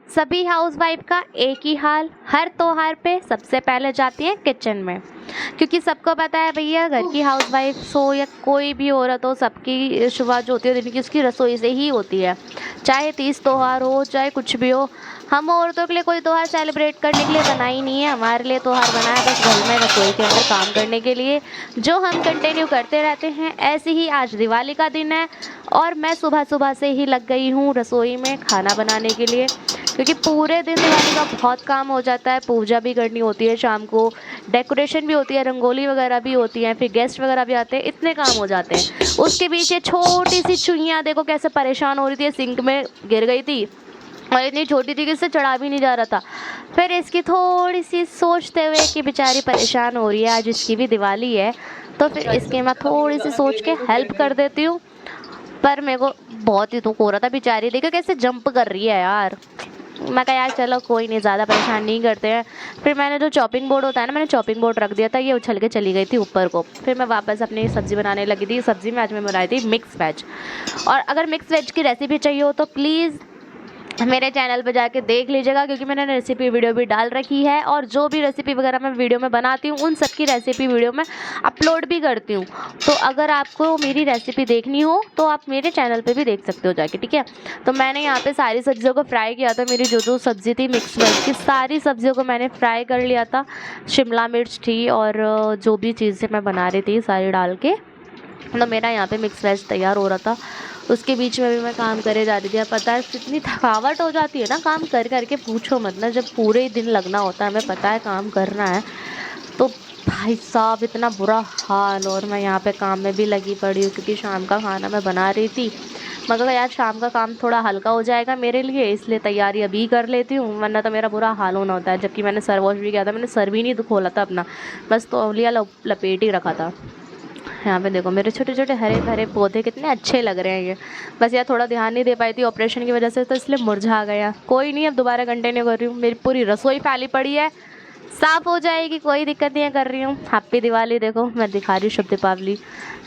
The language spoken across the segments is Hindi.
सभी हाउसवाइफ का एक ही हाल, हर त्योहार पे सबसे पहले जाती है किचन में, क्योंकि सबको पता है भैया घर की हाउसवाइफ हो या कोई भी औरत हो, सबकी शुरुआत जो होती है दिन की उसकी रसोई से ही होती है। चाहे तीज त्योहार हो चाहे कुछ भी हो, हम औरतों के लिए कोई त्योहार सेलिब्रेट करने के लिए बना ही नहीं है। हमारे लिए त्योहार बना है बस घर में रसोई के अंदर काम करने के लिए, जो हम कंटिन्यू करते रहते हैं। ऐसे ही आज दिवाली का दिन है और मैं सुबह सुबह से ही लग गई हूँ रसोई में खाना बनाने के लिए, क्योंकि पूरे दिन दिवाली का बहुत काम हो जाता है। पूजा भी करनी होती है, शाम को डेकोरेशन भी होती है, रंगोली वगैरह भी होती है, फिर गेस्ट वगैरह भी आते हैं, इतने काम हो जाते हैं। उसके बीच ये छोटी सी चुईयाँ देखो कैसे परेशान हो रही थी, सिंक में गिर गई थी और इतनी छोटी थी कि इससे चढ़ा भी नहीं जा रहा था। फिर इसकी थोड़ी सी सोचते हुए कि बेचारी परेशान हो रही है, आज इसकी भी दिवाली है, तो फिर इसकी मैं थोड़ी सी सोच के हेल्प कर देती हूँ। पर मेरे को बहुत ही दुख हो रहा था, बेचारी देखो कैसे जंप कर रही है यार। मैं कहा यार चलो कोई नहीं, ज़्यादा परेशान नहीं करते हैं। फिर मैंने जो चॉपिंग बोर्ड होता है ना, मैंने चॉपिंग बोर्ड रख दिया था, ये उछल के चली गई थी ऊपर को। फिर मैं वापस अपनी सब्ज़ी बनाने लगी थी। सब्ज़ी में आज मैं बनाई थी मिक्स वेज। और अगर मिक्स वेज की रेसिपी चाहिए हो तो प्लीज़ मेरे चैनल पे जाके देख लीजिएगा, क्योंकि मैंने रेसिपी वीडियो भी डाल रखी है और जो भी रेसिपी वगैरह मैं वीडियो में बनाती हूँ उन सब की रेसिपी वीडियो में अपलोड भी करती हूँ। तो अगर आपको मेरी रेसिपी देखनी हो तो आप मेरे चैनल पे भी देख सकते हो जाके, ठीक है। तो मैंने यहाँ पे सारी सब्जियों को फ्राई किया था। मेरी जो जो सब्ज़ी थी मिक्स वेज की, सारी सब्जियों को मैंने फ्राई कर लिया था। शिमला मिर्च थी और जो भी चीज़ें मैं बना रही थी सारी डाल के, तो मेरा यहाँ पे मिक्स वेज तैयार हो रहा था। उसके बीच में भी मैं काम करे जा रही थी। अब पता है इतनी थकावट हो जाती है ना काम कर करके, पूछो मत ना। जब पूरे ही दिन लगना होता है, हमें पता है काम करना है, तो भाई साहब इतना बुरा हाल। और मैं यहाँ पे काम में भी लगी पड़ी हूँ, क्योंकि शाम का खाना मैं बना रही थी। मगर यार शाम का काम थोड़ा हल्का हो जाएगा मेरे लिए, इसलिए तैयारी अभी कर लेती हूँ, वरना तो मेरा बुरा हाल होना होता है। जबकि मैंने सर वॉश भी किया था, मैंने सर भी नहीं खोला था अपना, बस तौलिया लपेट ही रखा था। यहाँ पे देखो मेरे छोटे छोटे हरे भरे पौधे कितने अच्छे लग रहे हैं ये। बस यार थोड़ा ध्यान नहीं दे पाई थी ऑपरेशन की वजह से, तो इसलिए मुरझा गया। कोई नहीं, अब दोबारा कंटिन्यू कर रही हूँ। मेरी पूरी रसोई फैली पड़ी है, साफ़ हो जाएगी, कोई दिक्कत नहीं है। कर रही हूँ। हैप्पी दिवाली। देखो मैं दिखा रही हूँ शुभ दीपावली।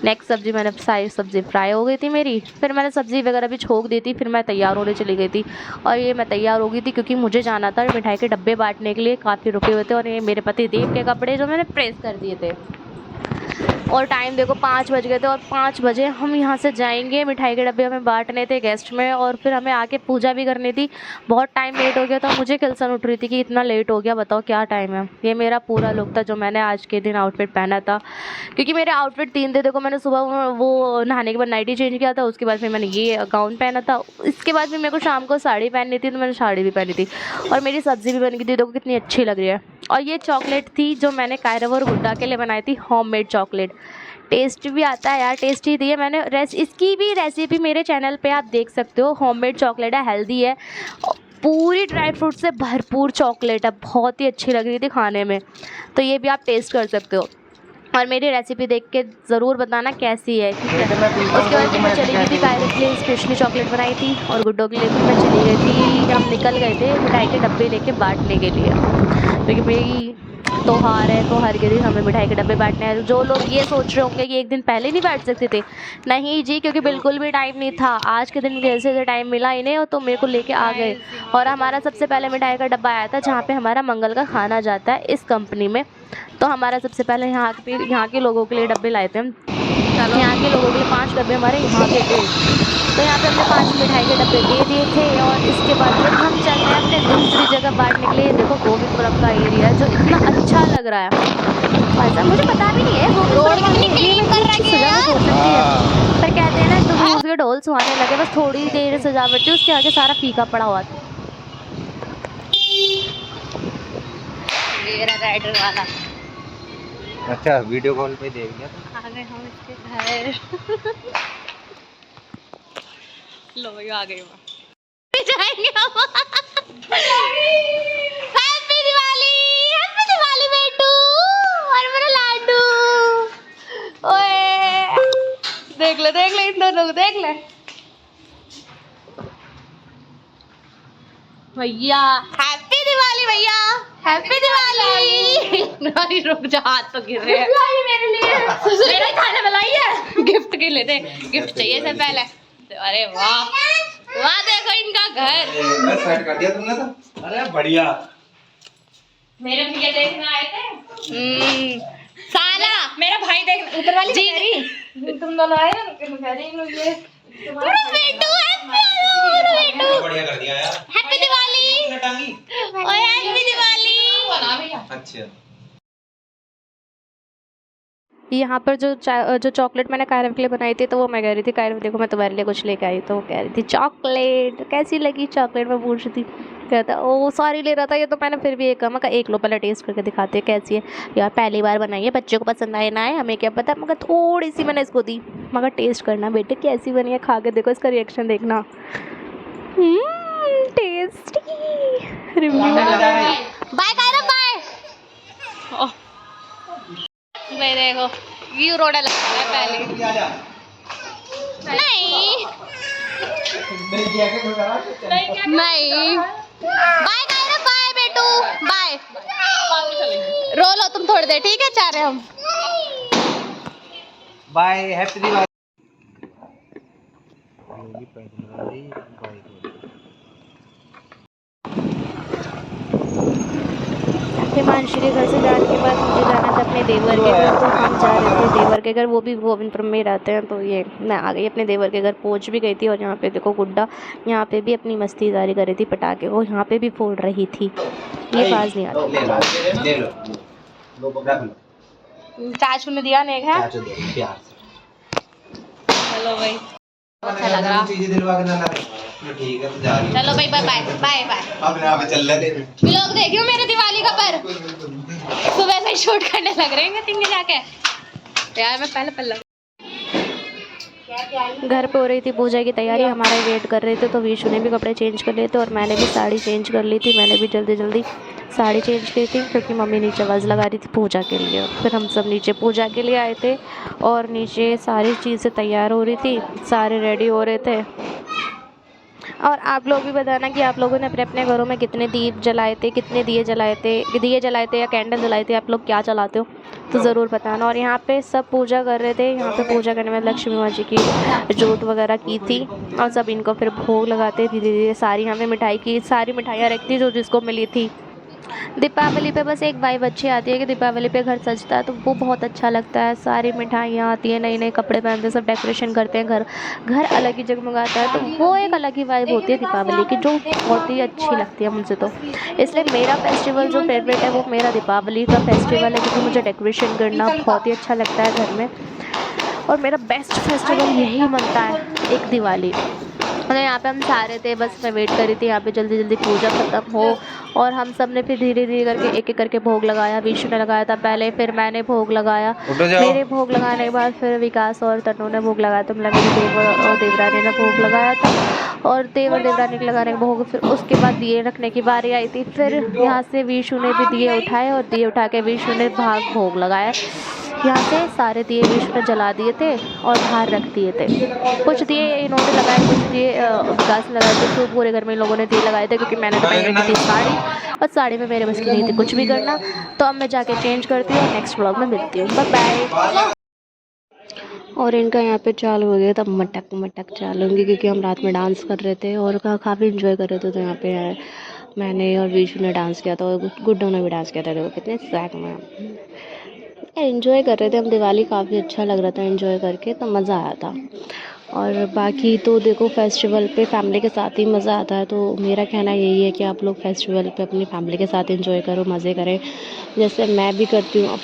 नेक्स्ट सब्ज़ी मैंने सारी सब्ज़ी फ्राई हो गई थी मेरी, फिर मैंने सब्ज़ी वगैरह भी छोंक दी थी, फिर मैं तैयार होने चली गई थी। और ये मैं तैयार हो गई थी क्योंकि मुझे जाना था मिठाई के डब्बे बांटने के लिए, काफ़ी रुके हुए थे। और ये मेरे पति देव के कपड़े जो मैंने प्रेस कर दिए थे। और टाइम देखो 5 बज गए थे, और 5 बजे हम यहाँ से जाएंगे, मिठाई के डब्बे हमें बांटने थे गेस्ट में, और फिर हमें आके पूजा भी करनी थी। बहुत टाइम लेट हो गया था। मुझे किल्सन उठ रही थी कि इतना लेट हो गया, बताओ क्या टाइम है। ये मेरा पूरा लुक था जो मैंने आज के दिन आउटफिट पहना था, क्योंकि मेरे आउटफिट 3 थे। देखो मैंने सुबह वो नहाने के बाद नाइटी चेंज किया था, उसके बाद फिर मैंने ये गाउन पहना था, इसके बाद फिर मेरे को शाम को साड़ी पहननी थी, तो मैंने साड़ी भी पहनी थी। और मेरी सब्ज़ी भी बन गई थी, देखो कितनी अच्छी लग रही है। और ये चॉकलेट थी जो मैंने कायरव और गुड्डा के लिए बनाई थी, होममेड चॉकलेट। टेस्ट भी आता है यार, टेस्टी थी। मैंने इसकी भी रेसिपी मेरे चैनल पे आप देख सकते हो। होममेड चॉकलेट है, हेल्दी है, पूरी ड्राई फ्रूट से भरपूर चॉकलेट है, बहुत ही अच्छी लग रही थी खाने में। तो ये भी आप टेस्ट कर सकते हो, और मेरी रेसिपी देख के ज़रूर बताना कैसी है, ठीक है। उसके बाद फिर मैं चली गई थी कायरे के लिए स्पेशली चॉकलेट बनाई थी, और गुड्डों के लिए भी मैं चली गई थी। हम निकल गए थे मिठाई के डब्बे लेके बांटने के लिए, क्योंकि मेरी त्योहार है तो हर के दिन हमें मिठाई के डब्बे बांटने हैं। जो लोग ये सोच रहे होंगे कि एक दिन पहले नहीं बांट सकते थे, नहीं जी, क्योंकि बिल्कुल भी टाइम नहीं था। आज के दिन जैसे टाइम मिला इन्हें, तो मेरे को लेके आ गए। और हमारा सबसे पहले मिठाई का डब्बा आया था जहाँ पे हमारा मंगल का खाना जाता है इस कंपनी में। तो हमारा सबसे पहले यहाँ के लोगों के लिए डब्बे लाए थे हम। यहाँ के लोगों के लिए 5 डब्बे हमारे यहाँ के थे, तो यहाँ पे हमने 5 मिठाई के डब्बे दे दिए थे। और इसके बाद फिर हम चल रहे हैं अपने दूसरी जगह बांटने के लिए। देखो गोविंदपुरम का एरिया जो इतना अच्छा लग रहा है भाई साहब, मुझे पता भी नहीं है गोविंदपुरम के एरिया में इतनी अच्छी सजावट हो सकती है। पर कहते हैं ना तो दूध के ढोल सुहाने लगे, बस थोड़ी देर सजावट थी, उसके आगे सारा फीका पड़ा हुआ था। मेरा राइडर वाला अच्छा वीडियो कॉल पे देख लिया आ गए हम इसके घर। लो ये आ गए वहाँ जाएंगे हम। हैप्पी दिवाली बेटू और मेरा लाडू। ओए देख ले इन दोनों को, देख ले भैया। हैप्पी दिवाली भैया, हैप्पी दिवाली। नहीं रुक जा, हाथ तो गिर रहे हैं। मेरे लिए मेरा खाना बनाई है गिफ्ट के लिए, गिफ्ट चाहिए से पहले। अरे वाह वहाँ देखो इनका घर। सेट कर दिया तुमने तो। अरे बढ़िया। मेरे भैया देखने आए थे। साला मेरा भाई देख ऊपर वाली जी। कह रही तुम दोनों आए ना तो कह रही हूँ ये बढ़िया कर दिया यार। हैप्पी दिवाली। टांगी। ओए हैप्पी दिवाली। बना भैया। अच्छा। यहाँ पर जो चॉकलेट मैंने कायरव के लिए बनाई थी, तो वो मैं कह रही थी कायरव देखो मैं तुम्हारे लिए कुछ लेके आई, तो वो कह रही थी चॉकलेट कैसी लगी चॉकलेट, मैं पूछ रही थी। कहता ओ सारी ले रहा था ये, तो मैंने फिर भी एक कहा, एक लो पहले टेस्ट करके दिखाते हैं कैसी है। यार पहली बार बनाई है, बच्चे को पसंद आए ना आए हमें क्या पता, मगर थोड़ी सी मैंने इसको दी, मगर टेस्ट करना बेटे कैसी बनी है, खा के देखो इसका रिएक्शन देखना। Tasty review. Bye Kairav bye. भाई देखो व्यू रोड़ा लग रहा है पहले। नहीं नहीं बाय कायरव बाय बेटू बाय। रो लो तुम थोड़ी देर, ठीक है चाह रहे हम। Bye happy Diwali. हिमांशी के घर से जाने के बाद मुझे जाना था अपने देवर के घर, तो हम जा रहे थे देवर के घर, वो भी गोविंदपुरम में रहते हैं। तो ये मैं आ गई अपने देवर के घर, पहुंच भी गई थी। और यहाँ पे देखो गुड्डा यहाँ पे भी अपनी मस्ती जारी कर रही थी, पटाखे वो यहाँ पे भी फोड़ रही थी। ये बाज नहीं आती। ले लो। चाचू ने दिया नहीं है। चाचू दे प्यार से। चलो भाई अच्छा लग रहा। चीजें दिलवा के ना लाए। ठीक है तो जा रही हूं। चलो भाई बाय बाय बाय बाय। अपने आप चल रहे थे। व्लॉग देखियो मेरे दिवाली का, पर सुबह से शूट करने लग रहे हैं तिंगे जाके। यार मैं पहले घर पे हो रही थी पूजा की तैयारी, हमारा वेट कर रहे थे, तो विशु ने भी कपड़े चेंज कर लिए थे और मैंने भी साड़ी चेंज कर ली थी। मैंने भी जल्दी साड़ी चेंज की थी क्योंकि मम्मी नीचे आवाज़ लगा रही थी पूजा के लिए। फिर हम सब नीचे पूजा के लिए आए थे और नीचे सारी चीज़ें तैयार हो रही थी, सारे रेडी हो रहे थे। और आप लोग भी बताना कि आप लोगों ने अपने अपने घरों में कितने दीप जलाए थे, कितने दिए जलाए थे या कैंडल जलाए थे, आप लोग क्या जलाते हो तो ज़रूर बताना। और यहाँ पे सब पूजा कर रहे थे, यहाँ पे पूजा करने में लक्ष्मी माँ जी की जोत वगैरह की थी और सब इनको फिर भोग लगाते धीरे धीरे। सारी यहाँ पे सारी मिठाइयाँ रखती जो जिसको मिली थी। दीपावली पे बस एक वाइब अच्छी आती है कि दीपावली पे घर सजता है, तो वो बहुत अच्छा लगता है। सारी मिठाइयाँ आती हैं, नए नए कपड़े पहनते हैं, सब डेकोरेशन करते हैं, घर अलग ही जगमगाता है, तो वो एक अलग ही वाइब होती है दीपावली की, जो बहुत ही अच्छी लगती है मुझे तो। इसलिए मेरा फेस्टिवल जो फेवरेट है वो मेरा दीपावली का फेस्टिवल है, क्योंकि मुझे डेकोरेशन करना बहुत ही अच्छा लगता है घर में। और मेरा बेस्ट फेस्टिवल यही बनता है एक दिवाली। मतलब यहाँ पे हम सारे थे, बस मैं वेट कर रही थी यहाँ पे जल्दी पूजा ख़त्म हो। और हम सब ने फिर धीरे धीरे करके एक करके भोग लगाया। विशु ने लगाया था पहले, फिर मैंने भोग लगाया। मेरे भोग लगाने के बाद फिर विकास और तनु ने भोग लगाया, तो मतलब मेरे देवर और देवरानी ने भोग लगाया था। और देवर देवरानी के लगाने के भोग, फिर उसके बाद दिए रखने की बारी आई थी। फिर यहाँ से विशु ने भी दिए उठाए और दिए उठा के विशु ने भोग लगाया। यहाँ से सारे दिए विशु ने जला दिए थे और बाहर रख दिए थे। कुछ दिए इन्होंने लगाए, कुछ दिए विकास ने लगाए थे। तो पूरे घर में लोगों ने दिए लगाए थे, क्योंकि मैंने तो पहनी थी साड़ी और साड़ी में मेरे बस की नहीं थी कुछ भी करना। तो अब मैं जाके चेंज करती हूँ और नेक्स्ट व्लॉग में मिलती हूँ। Bye bye. और इनका यहाँ पे चालू हो गया था मटक चालू होंगी, क्योंकि हम रात में डांस कर रहे थे और काफ़ी इन्जॉय कर रहे थे। तो यहाँ पे मैंने और विशु ने डांस किया था और गुड्डू ने भी डांस किया था। देखो कितने स्वैग में एंजॉय कर रहे थे हम। दिवाली काफ़ी अच्छा लग रहा था एंजॉय करके, तो मज़ा आया था। और बाकी तो देखो फेस्टिवल पे फैमिली के साथ ही मज़ा आता है। तो मेरा कहना यही है कि आप लोग फेस्टिवल पे अपनी फैमिली के साथ एंजॉय करो, मज़े करें, जैसे मैं भी करती हूँ।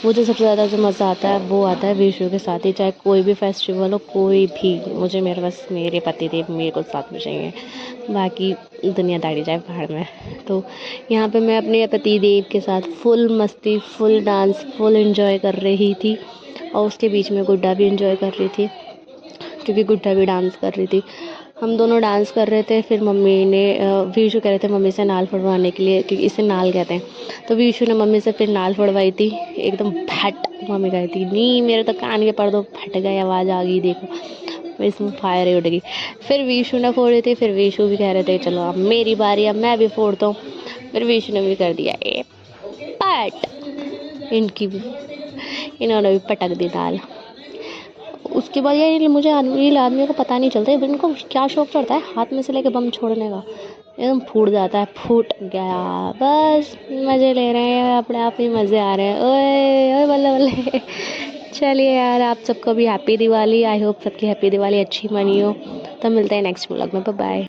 मुझे सबसे ज़्यादा जो मज़ा आता है वो आता है विशु के साथ ही, चाहे कोई भी फेस्टिवल हो, कोई भी। मुझे मेरे पति देव मेरे को साथ में चाहिए, बाकी दुनियादारी जाए बाहर में। तो यहाँ पे मैं अपने पति देव के साथ फुल मस्ती, फुल डांस, फुल एंजॉय कर रही थी। और उसके बीच में गुड्डा भी एंजॉय कर रही थी, क्योंकि गुड्डा भी डांस कर रही थी। हम दोनों डांस कर रहे थे। फिर मम्मी ने विशु कह रहे थे मम्मी से नाल फड़वाने के लिए, क्योंकि इसे नाल कहते हैं। तो विशु ने मम्मी से फिर नाल फड़वाई थी, एकदम फट। मम्मी कही थी नहीं मेरे तो कान के पर्दों फट गए, आवाज़ आ गई, देखो इसमें फायर ही उड़ गई। फिर विशु ने फोड़ी थी। फिर विशु भी कह रहे थे चलो अब मेरी बारी, अब मैं भी फोड़ता हूँ। फिर विशु ने भी कर दिया ए पट, इन्होंने भी पटक दी नाल। उसके बाद यार मुझे आदमी को पता नहीं चलता इनको क्या शौक चढ़ता है हाथ में से लेके बम छोड़ने का, एकदम फूट जाता है, फूट गया बस। मज़े ले रहे हैं अपने आप ही, मज़े आ रहे हैं। ओए ओए बल्ले बल्ले। चलिए यार, आप सबको भी हैप्पी दिवाली। आई होप सबकी हैप्पी दिवाली अच्छी मनी हो। तो मिलते हैं नेक्स्ट व्लॉग में। Bye bye.